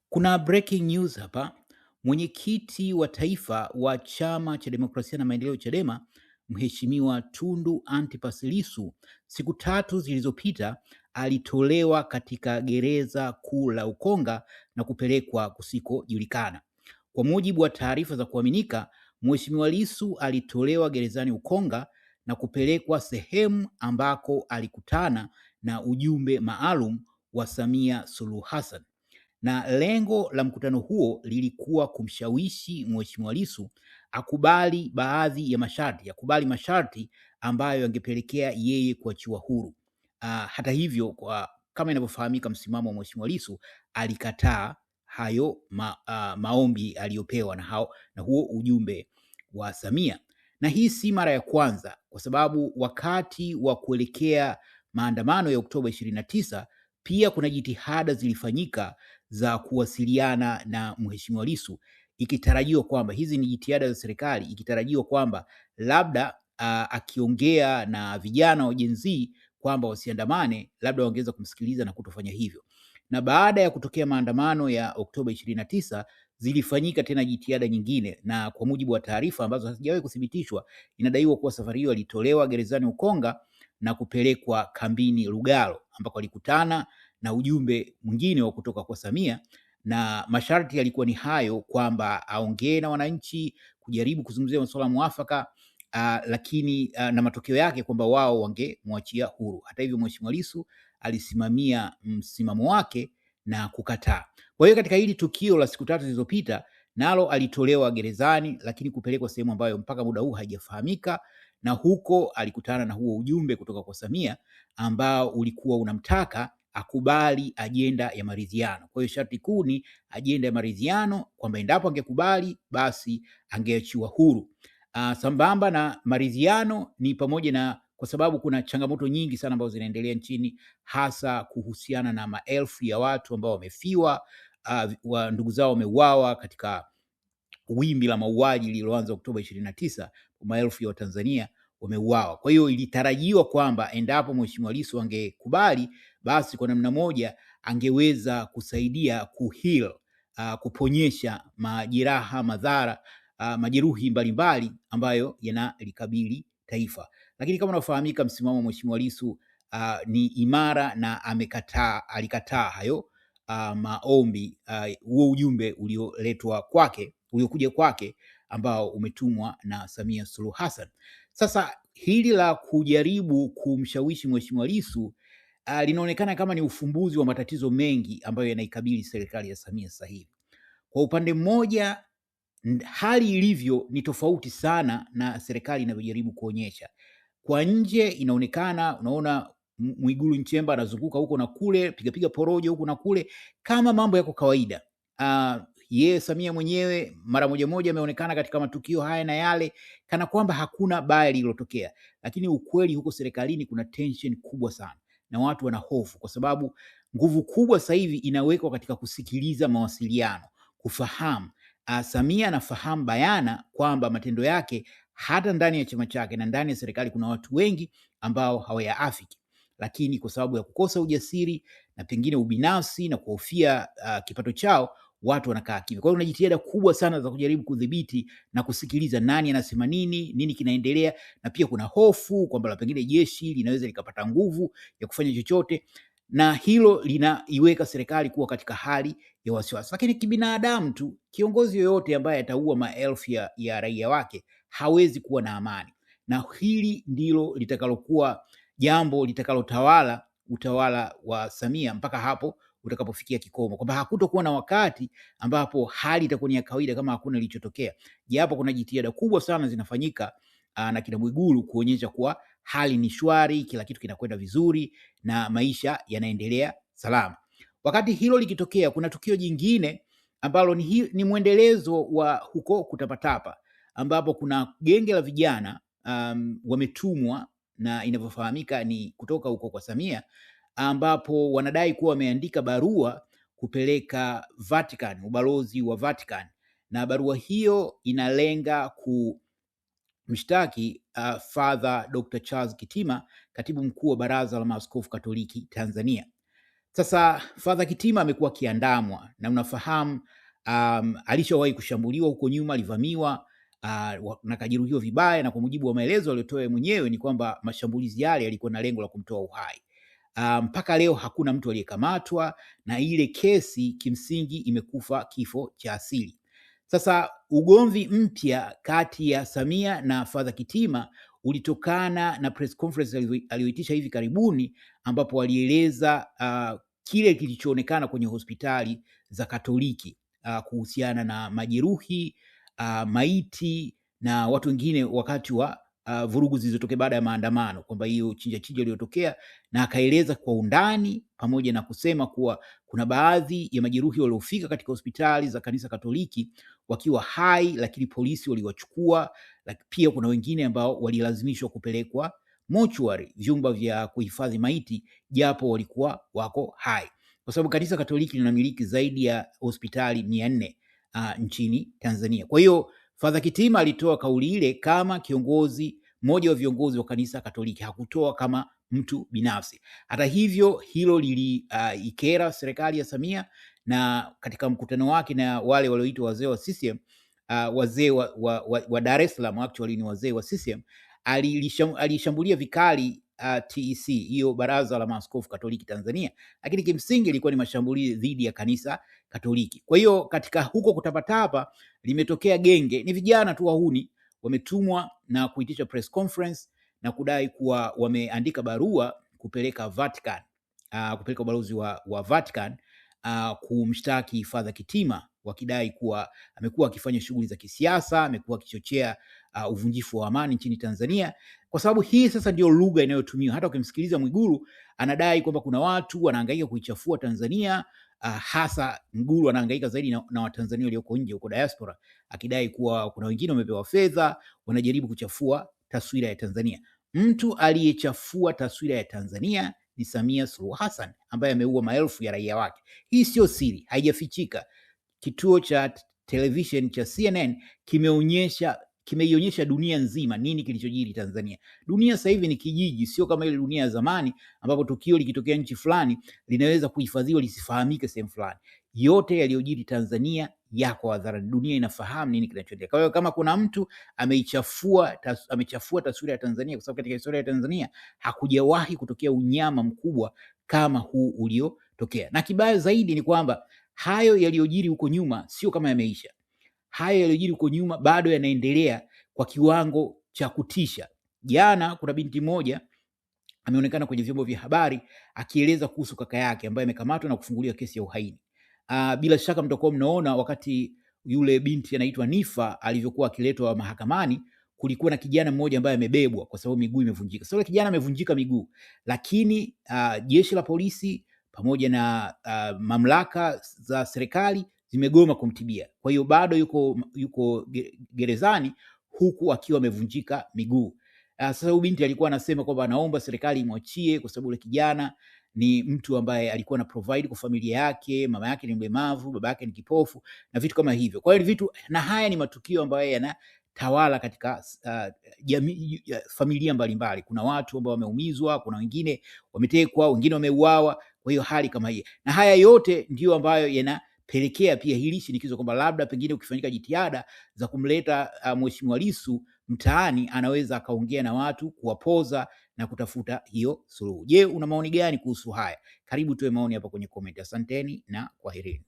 Kuna breaking news hapa. Mwenyekiti wa taifa wa Chama cha Demokrasia na Maendeleo Chadema, Mheshimiwa Tundu Antipas Lissu, siku tatu zilizopita alitolewa katika gereza kuu la Ukonga na kupelekwa kusikojulikana. Kwa mujibu wa taarifa za kuaminika, Mheshimiwa Lissu alitolewa gerezani Ukonga na kupelekwa sehemu ambako alikutana na ujumbe maalum wa Samia Suluhu Hassan, na lengo la mkutano huo lilikuwa kumshawishi Mheshimiwa Lissu akubali baadhi ya masharti ambayo yangepelekea yeye kuachiwa huru. Hata hivyo, kama inavyofahamika, msimamo wa Mheshimiwa Lissu alikataa hayo maombi aliyopewa na huo ujumbe wa Samia. Na hii si mara ya kwanza, kwa sababu wakati wa kuelekea maandamano ya Oktoba 29 pia kuna jitihada zilifanyika za kuwasiliana na Mheshimiwa Lissu, ikitarajiwa kwamba hizi ni jitihada za serikali, ikitarajiwa kwamba labda akiongea na vijana wa Gen Z kwamba wasiandamane, labda wangeweza kumsikiliza na kutofanya hivyo. Na baada ya kutokea maandamano ya Oktoba 29 zilifanyika tena jitihada nyingine, na kwa mujibu wa taarifa ambazo hazijawahi kuthibitishwa, inadaiwa kuwa safari hiyo alitolewa gerezani Ukonga na kupelekwa kambini Lugalo ambako alikutana na ujumbe mwingine wa kutoka kwa Samia, na masharti yalikuwa ni hayo, kwamba aongee na wananchi, kujaribu kuzungumzia masuala mwafaka, lakini na matokeo yake kwamba wao wangemwachia huru. Hata hivyo, Mheshimiwa Lissu alisimamia msimamo wake na kukataa. Kwa hiyo katika hili tukio la siku tatu zilizopita, nalo alitolewa gerezani, lakini kupelekwa sehemu ambayo mpaka muda huu haijafahamika, na huko alikutana na huo ujumbe kutoka kwa Samia ambao ulikuwa unamtaka akubali ajenda ya maridhiano. Kwa hiyo sharti kuu ni ajenda ya maridhiano, kwamba endapo angekubali basi angeachiwa huru. Sambamba na maridhiano ni pamoja na, kwa sababu kuna changamoto nyingi sana ambazo zinaendelea nchini, hasa kuhusiana na maelfu ya watu ambao wamefiwa, ndugu zao wameuawa katika wimbi la mauaji lililoanza Oktoba 29, maelfu ya Watanzania wameuawa. Kwa hiyo ilitarajiwa kwamba endapo Mheshimiwa Lissu angekubali, basi kwa namna moja angeweza kusaidia kuheal, kuponyesha majeraha, madhara, majeruhi mbalimbali ambayo yanalikabili taifa. Lakini kama unafahamika, msimamo wa Mheshimiwa Lissu ni imara na alikataa hayo maombi, huo ujumbe uliokuja kwake ambao umetumwa na Samia Suluhu Hassan. Sasa hili la kujaribu kumshawishi Mheshimiwa Lissu linaonekana kama ni ufumbuzi wa matatizo mengi ambayo yanaikabili serikali ya Samia sasa hivi. Kwa upande mmoja, hali ilivyo ni tofauti sana na serikali inavyojaribu kuonyesha. Kwa nje inaonekana, unaona Mwigulu Nchemba anazunguka huko na kule, piga porojo huko na kule kama mambo yako kawaida. Yeye Samia mwenyewe mara moja ameonekana katika matukio haya na yale kana kwamba hakuna baya lililotokea, lakini ukweli huko serikalini kuna tension kubwa sana na watu wana hofu, kwa sababu nguvu kubwa sasa hivi inawekwa katika kusikiliza mawasiliano, kufahamu. Samia anafahamu bayana kwamba matendo yake hata ndani ya chama chake na ndani ya serikali kuna watu wengi ambao hawayaafiki, lakini kwa sababu ya kukosa ujasiri na pengine ubinafsi na kuhofia kipato chao, watu wanakaa kimya. Kwa hiyo kuna jitihada kubwa sana za kujaribu kudhibiti na kusikiliza nani anasema nini kinaendelea, na pia kuna hofu kwamba pengine jeshi linaweza likapata nguvu ya kufanya chochote, na hilo linaiweka serikali kuwa katika hali ya wasiwasi. Lakini kibinadamu tu, kiongozi yoyote ambaye ataua maelfu ya raia wake hawezi kuwa na amani, na hili ndilo litakalokuwa jambo litakalotawala utawala wa Samia mpaka hapo utakapofikia kikomo, kwamba hakutokuwa na wakati ambapo hali itakuwa ni ya kawaida kama hakuna kilichotokea, japo kuna jitihada kubwa sana zinafanyika na kina Mwigulu kuonyesha kuwa hali ni shwari, kila kitu kinakwenda vizuri na maisha yanaendelea salama. Wakati hilo likitokea, kuna tukio jingine ambalo ni mwendelezo wa huko kutapatapa, ambapo kuna genge la vijana wametumwa, na inavyofahamika ni kutoka huko kwa Samia, ambapo wanadai kuwa wameandika barua kupeleka Vatican, ubalozi wa Vatican, na barua hiyo inalenga kumshtaki Father Dr. Charles Kitima, katibu mkuu wa Baraza la Maaskofu Katoliki Tanzania. Sasa Father Kitima amekuwa akiandamwa na unafahamu, alishawahi kushambuliwa huko nyuma, alivamiwa na kajeruhiwa vibaya, na kwa mujibu wa maelezo aliyotoa mwenyewe ni kwamba mashambulizi yale yalikuwa na lengo la kumtoa uhai. Mpaka leo hakuna mtu aliyekamatwa na ile kesi kimsingi imekufa kifo cha asili. Sasa ugomvi mpya kati ya Samia na Father Kitima ulitokana na press conference aliyoitisha hivi karibuni, ambapo walieleza kile kilichoonekana kwenye hospitali za Katoliki kuhusiana na majeruhi, maiti na watu wengine wakati wa vurugu zilizotokea baada ya maandamano, kwamba hiyo chinja iliyotokea, na akaeleza kwa undani, pamoja na kusema kuwa kuna baadhi ya majeruhi waliofika katika hospitali za kanisa Katoliki wakiwa hai, lakini polisi waliwachukua. Pia kuna wengine ambao walilazimishwa kupelekwa mortuary, vyumba vya kuhifadhi maiti, japo walikuwa wako hai, kwa sababu kanisa Katoliki linamiliki zaidi ya hospitali 400 nchini Tanzania. Kwa hiyo Father Kitima alitoa kauli ile kama kiongozi mmoja wa viongozi wa kanisa Katoliki, hakutoa kama mtu binafsi. Hata hivyo, hilo liliikera serikali ya Samia, na katika mkutano wake na wale walioitwa wazee wa CCM, wazee wa Dar es Salaam, actually ni wazee wa CCM, alishambulia vikali TEC, hiyo Baraza la Maaskofu Katoliki Tanzania, lakini kimsingi ilikuwa ni mashambulizi dhidi ya kanisa Katoliki. Kwa hiyo katika huko kutapatapa limetokea genge, ni vijana tu wahuni, wametumwa na kuitisha press conference na kudai kuwa wameandika barua kupeleka Vatican, kupeleka ubalozi wa Vatican kumshtaki Father Kitima, wakidai kuwa amekuwa akifanya shughuli za kisiasa, amekuwa akichochea uvunjifu wa amani nchini Tanzania. Kwa sababu hii sasa ndio lugha inayotumiwa. Hata ukimsikiliza Mwigulu anadai kwamba kuna watu wanahangaika kuichafua Tanzania, hasa Mwigulu anahangaika zaidi na Watanzania walioko nje huko diaspora, akidai kuwa kuna wengine wamepewa fedha, wanajaribu kuchafua taswira ya Tanzania. Mtu aliyechafua taswira ya Tanzania ni Samia Suluhu Hassan, ambaye ameua maelfu ya raia wake. Hii sio siri, haijafichika. Kituo cha television cha CNN kimeionyesha dunia nzima nini kilichojiri Tanzania. Dunia sasa hivi ni kijiji, sio kama ile dunia ya zamani ambapo tukio likitokea nchi fulani linaweza kuhifadhiwa lisifahamike sehemu fulani. Yote yaliyojiri Tanzania yako hadharani, dunia inafahamu nini kinachoendelea. Kwa hiyo kama kuna mtu amechafua taswira ya Tanzania, kwa sababu katika historia ya Tanzania hakujawahi kutokea unyama mkubwa kama huu uliotokea. Na kibaya zaidi ni kwamba hayo yaliyojiri huko nyuma sio kama yameisha. Hayo yaliyojiri huko nyuma bado yanaendelea kwa kiwango cha kutisha. Jana kuna binti moja ameonekana kwenye vyombo vya habari akieleza kuhusu kaka yake ambaye amekamatwa na kufunguliwa kesi ya uhaini. Bila shaka mtakuwa mnaona wakati yule binti anaitwa Nifa alivyokuwa akiletwa mahakamani, kulikuwa na kijana mmoja ambaye amebebwa kwa sababu miguu imevunjika. Sasa kijana amevunjika miguu, lakini jeshi la polisi pamoja na mamlaka za serikali zimegoma kumtibia. Kwa hiyo bado yuko gerezani huku akiwa amevunjika miguu. Sasa huyu binti alikuwa anasema kwamba anaomba serikali imwachie kwa sababu yule kijana ni mtu ambaye alikuwa na provide kwa familia yake, mama yake ni mlemavu, baba yake ni kipofu na vitu kama hivyo. Kwa hiyo na haya ni matukio ambayo yanatawala katika jamii, familia mbalimbali. Kuna watu ambao wameumizwa, kuna wengine wametekwa, wengine wameuawa. Kwa hiyo hali kama hii, na haya yote ndio ambayo yanapelekea pia hili shinikizo kwamba labda pengine ukifanyika jitihada za kumleta Mheshimiwa Lissu mtaani, anaweza akaongea na watu kuwapoza na kutafuta hiyo suluhu. Je, una maoni gani kuhusu haya? Karibu tuwe maoni hapa kwenye comment. Asanteni na kwaherini.